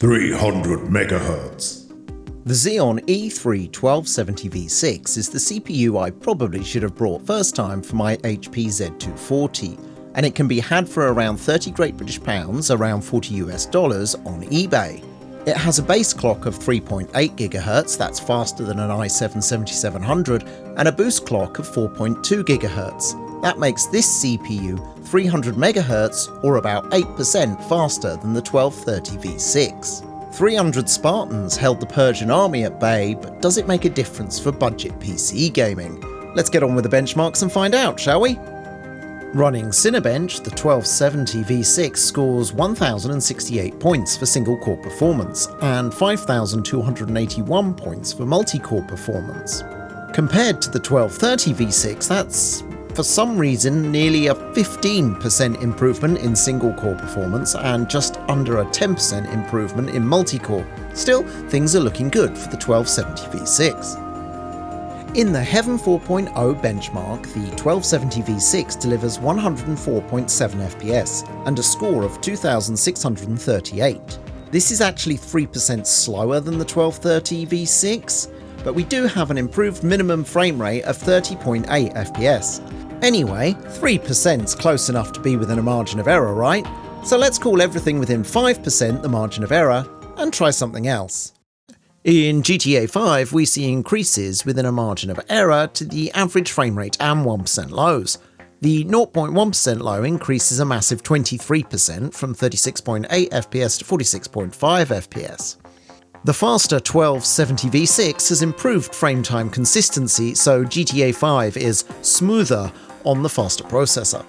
300 MHz. The Xeon E3 1270V6 is the CPU I probably should have brought first time for my HP Z240, and it can be had for around 30 Great British pounds, around $40 on eBay. It has a base clock of 3.8 GHz, that's faster than an i7-7700, and a boost clock of 4.2 GHz. That makes this CPU 300 MHz, or about 8% faster than the 1230V6. 300 Spartans held the Persian army at bay, but does it make a difference for budget PC gaming? Let's get on with the benchmarks and find out, shall we? Running Cinebench, the 1270V6 scores 1,068 points for single-core performance and 5,281 points for multi-core performance. Compared to the 1230V6, that's, for some reason, nearly a 15% improvement in single-core performance and just under a 10% improvement in multi-core. Still, things are looking good for the 1270V6. In the Heaven 4.0 benchmark, the 1270V6 delivers 104.7 FPS and a score of 2,638. This is actually 3% slower than the 1230V6, but we do have an improved minimum frame rate of 30.8 FPS. Anyway, 3%'s close enough to be within a margin of error, right? So let's call everything within 5% the margin of error and try something else. In GTA 5, we see increases within a margin of error to the average frame rate and 1% lows. The 0.1% low increases a massive 23% from 36.8 FPS to 46.5 FPS. The faster 1270V6 has improved frame time consistency, so GTA 5 is smoother on the faster processor.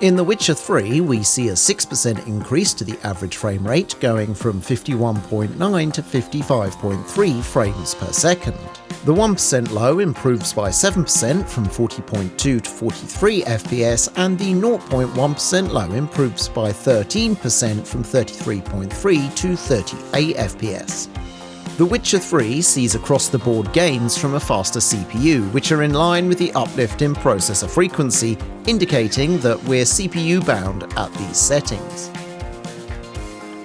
In The Witcher 3, we see a 6% increase to the average frame rate, going from 51.9 to 55.3 frames per second. The 1% low improves by 7% from 40.2 to 43 FPS, and the 0.1% low improves by 13% from 33.3 to 38 FPS. The Witcher 3 sees across-the-board gains from a faster CPU, which are in line with the uplift in processor frequency, indicating that we're CPU-bound at these settings.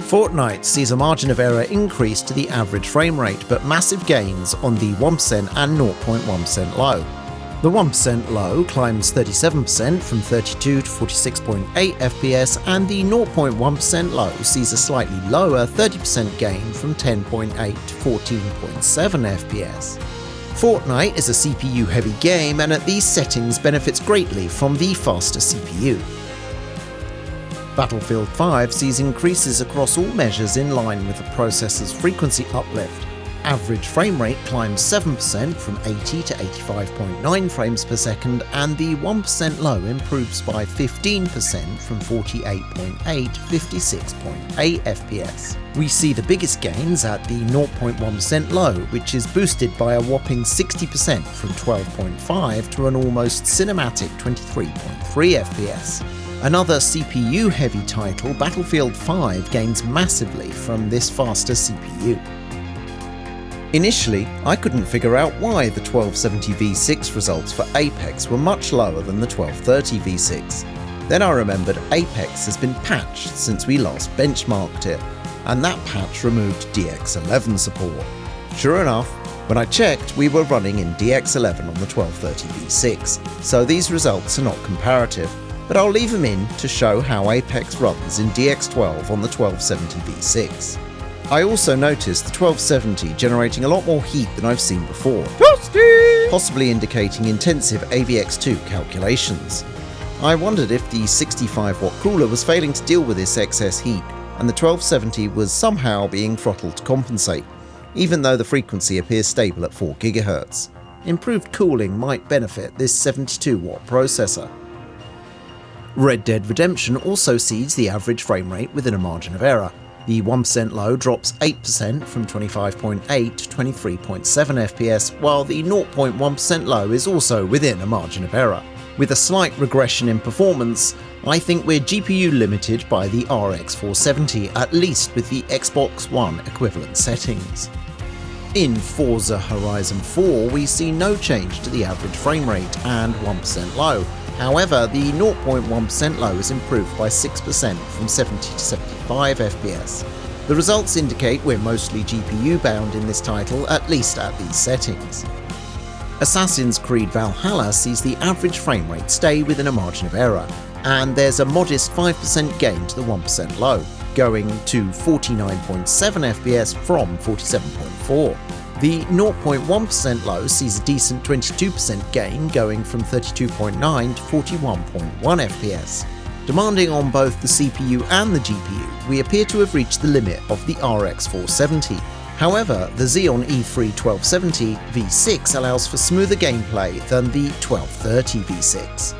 Fortnite sees a margin of error increase to the average frame rate, but massive gains on the 1% and 0.1% low. The 1% low climbs 37% from 32 to 46.8 FPS, and the 0.1% low sees a slightly lower 30% gain from 10.8 to 14.7 FPS. Fortnite is a CPU-heavy game, and at these settings benefits greatly from the faster CPU. Battlefield 5 sees increases across all measures in line with the processor's frequency uplift. Average frame rate climbs 7% from 80 to 85.9 frames per second, and the 1% low improves by 15% from 48.8 to 56.8 FPS. We see the biggest gains at the 0.1% low, which is boosted by a whopping 60% from 12.5 to an almost cinematic 23.3 FPS. Another CPU-heavy title, Battlefield 5, gains massively from this faster CPU. Initially, I couldn't figure out why the 1270V6 results for Apex were much lower than the 1230V6. Then I remembered Apex has been patched since we last benchmarked it, and that patch removed DX11 support. Sure enough, when I checked, we were running in DX11 on the 1230V6, so these results are not comparative, but I'll leave them in to show how Apex runs in DX12 on the 1270V6. I also noticed the 1270 generating a lot more heat than I've seen before, possibly indicating intensive AVX2 calculations. I wondered if the 65-watt cooler was failing to deal with this excess heat, and the 1270 was somehow being throttled to compensate, even though the frequency appears stable at 4 GHz. Improved cooling might benefit this 72-watt processor. Red Dead Redemption also sees the average frame rate within a margin of error. The 1% low drops 8% from 25.8 to 23.7 FPS, while the 0.1% low is also within a margin of error. With a slight regression in performance, I think we're GPU limited by the RX 470, at least with the Xbox One equivalent settings. In Forza Horizon 4, we see no change to the average frame rate and 1% low. However, the 0.1% low is improved by 6% from 70 to 75 FPS. The results indicate we're mostly GPU bound in this title, at least at these settings. Assassin's Creed Valhalla sees the average frame rate stay within a margin of error, and there's a modest 5% gain to the 1% low, going to 49.7 FPS from 47.4. The 0.1% low sees a decent 22% gain, going from 32.9 to 41.1 FPS. Demanding on both the CPU and the GPU, we appear to have reached the limit of the RX 470. However, the Xeon E3 1270 V6 allows for smoother gameplay than the 1230 V6.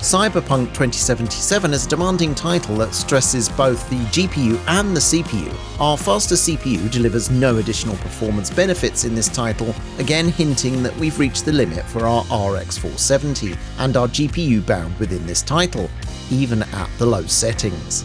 Cyberpunk 2077 is a demanding title that stresses both the GPU and the CPU. Our faster CPU delivers no additional performance benefits in this title, again hinting that we've reached the limit for our RX 470 and are GPU bound within this title, even at the low settings.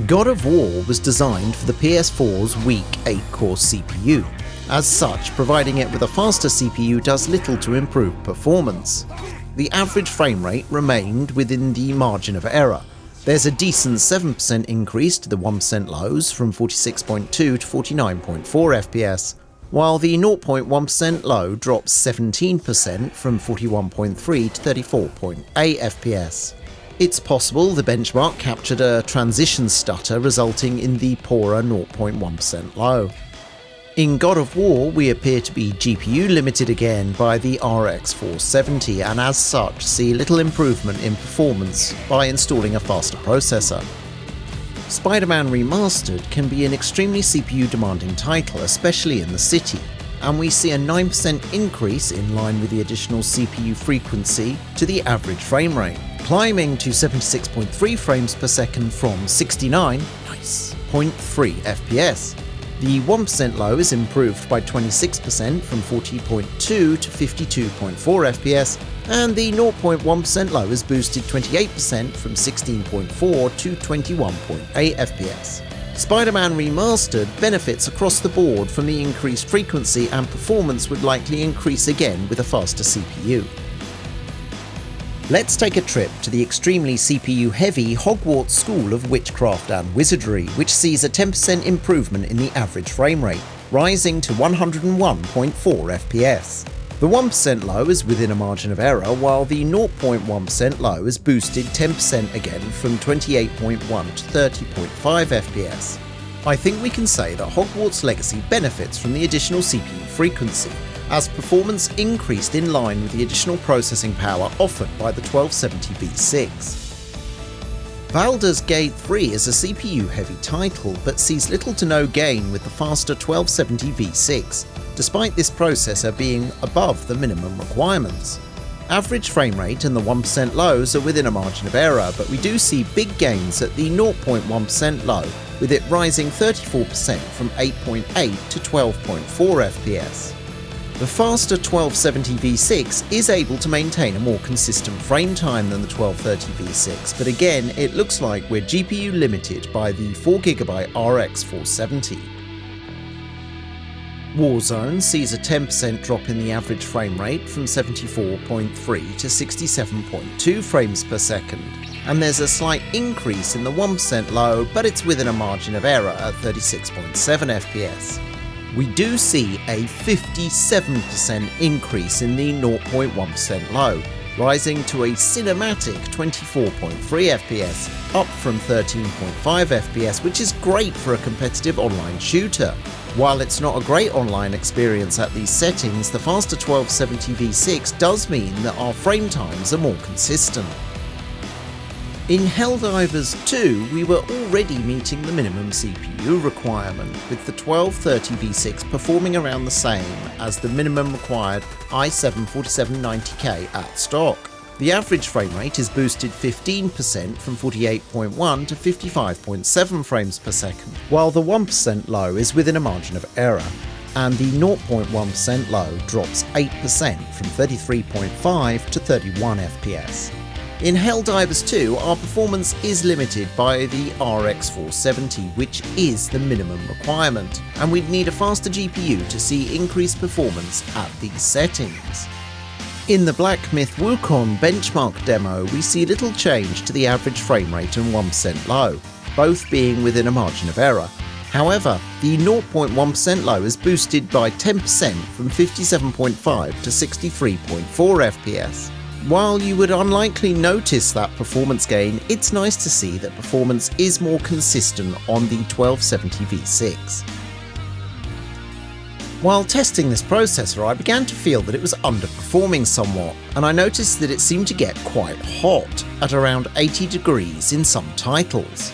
God of War was designed for the PS4's weak 8-core CPU. As such, providing it with a faster CPU does little to improve performance. The average frame rate remained within the margin of error. There's a decent 7% increase to the 1% lows from 46.2 to 49.4 FPS, while the 0.1% low drops 17% from 41.3 to 34.8 FPS. It's possible the benchmark captured a transition stutter resulting in the poorer 0.1% low. In God of War, we appear to be GPU limited again by the RX 470 and as such see little improvement in performance by installing a faster processor. Spiderman Remastered can be an extremely CPU demanding title, especially in the city, and we see a 9% increase in line with the additional CPU frequency to the average frame rate, climbing to 76.3 frames per second from 69.3 FPS. The 1% low is improved by 26% from 40.2 to 52.4 FPS, and the 0.1% low is boosted 28% from 16.4 to 21.8 FPS. Spider-Man Remastered benefits across the board from the increased frequency, and performance would likely increase again with a faster CPU. Let's take a trip to the extremely CPU-heavy Hogwarts School of Witchcraft and Wizardry, which sees a 10% improvement in the average frame rate, rising to 101.4 FPS. The 1% low is within a margin of error, while the 0.1% low is boosted 10% again from 28.1 to 30.5 FPS. I think we can say that Hogwarts Legacy benefits from the additional CPU frequency, as performance increased in line with the additional processing power offered by the 1270 V6. Baldur's Gate 3 is a CPU-heavy title, but sees little to no gain with the faster 1270 V6, despite this processor being above the minimum requirements. Average frame rate and the 1% lows are within a margin of error, but we do see big gains at the 0.1% low, with it rising 34% from 8.8 to 12.4 FPS. The faster 1270 V6 is able to maintain a more consistent frame time than the 1230 V6, but again it looks like we're GPU limited by the 4GB RX 470. Warzone sees a 10% drop in the average frame rate from 74.3 to 67.2 frames per second, and there's a slight increase in the 1% low, but it's within a margin of error at 36.7 FPS. We do see a 57% increase in the 0.1% low, rising to a cinematic 24.3 FPS, up from 13.5 FPS, which is great for a competitive online shooter. While it's not a great online experience at these settings, the faster 1270 V6 does mean that our frame times are more consistent. In Helldivers 2, we were already meeting the minimum CPU requirement, with the 1230 V6 performing around the same as the minimum required i7-4790K at stock. The average frame rate is boosted 15% from 48.1 to 55.7 frames per second, while the 1% low is within a margin of error, and the 0.1% low drops 8% from 33.5 to 31 FPS. In Helldivers 2, our performance is limited by the RX 470, which is the minimum requirement, and we'd need a faster GPU to see increased performance at these settings. In the Black Myth Wukong benchmark demo, we see little change to the average frame rate and 1% low, both being within a margin of error. However, the 0.1% low is boosted by 10% from 57.5 to 63.4 FPS. While you would unlikely notice that performance gain, it's nice to see that performance is more consistent on the 1270 V6. While testing this processor, I began to feel that it was underperforming somewhat, and I noticed that it seemed to get quite hot, at around 80 degrees in some titles.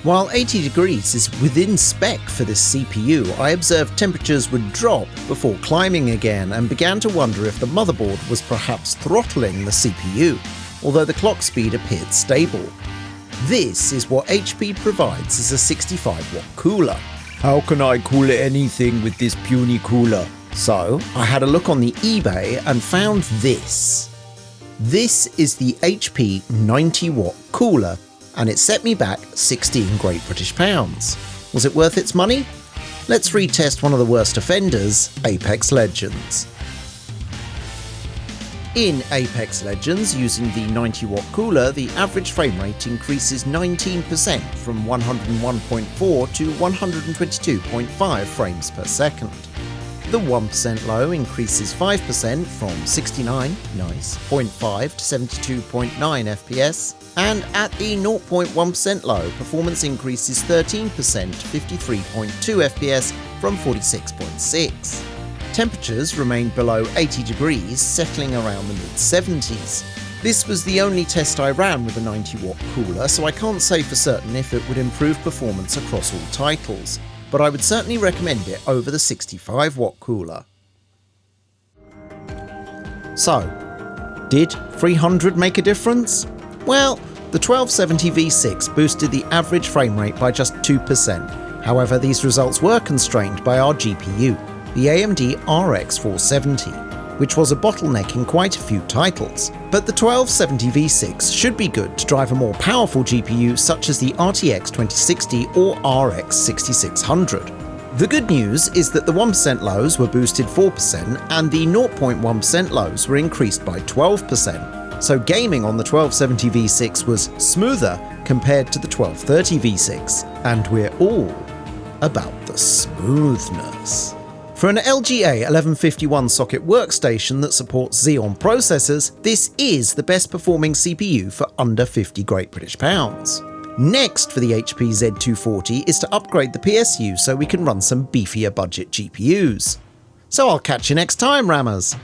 While 80 degrees is within spec for this CPU, I observed temperatures would drop before climbing again and began to wonder if the motherboard was perhaps throttling the CPU, although the clock speed appeared stable. This is what HP provides as a 65-watt cooler. How can I cool anything with this puny cooler? So, I had a look on the eBay and found this. This is the HP 90-watt cooler, and it set me back 16 Great British Pounds. Was it worth its money? Let's retest one of the worst offenders, Apex Legends. In Apex Legends, using the 90-watt cooler, the average frame rate increases 19% from 101.4 to 122.5 frames per second. The 1% low increases 5% from 69.5 to 72.9 FPS, and at the 0.1% low, performance increases 13% to 53.2 FPS from 46.6. Temperatures remained below 80 degrees, settling around the mid-70s. This was the only test I ran with a 90-watt cooler, so I can't say for certain if it would improve performance across all titles, but I would certainly recommend it over the 65-watt cooler. So, did 300 make a difference? Well, the 1270 V6 boosted the average frame rate by just 2%. However, these results were constrained by our GPU, the AMD RX 470, which was a bottleneck in quite a few titles. But the 1270 V6 should be good to drive a more powerful GPU such as the RTX 2060 or RX 6600. The good news is that the 1% lows were boosted 4% and the 0.1% lows were increased by 12%. So gaming on the 1270 V6 was smoother compared to the 1230 V6, and we're all about the smoothness. For an LGA 1151 socket workstation that supports Xeon processors, this is the best performing CPU for under 50 Great British Pounds. Next for the HP Z240 is to upgrade the PSU so we can run some beefier budget GPUs. So I'll catch you next time, Rammers!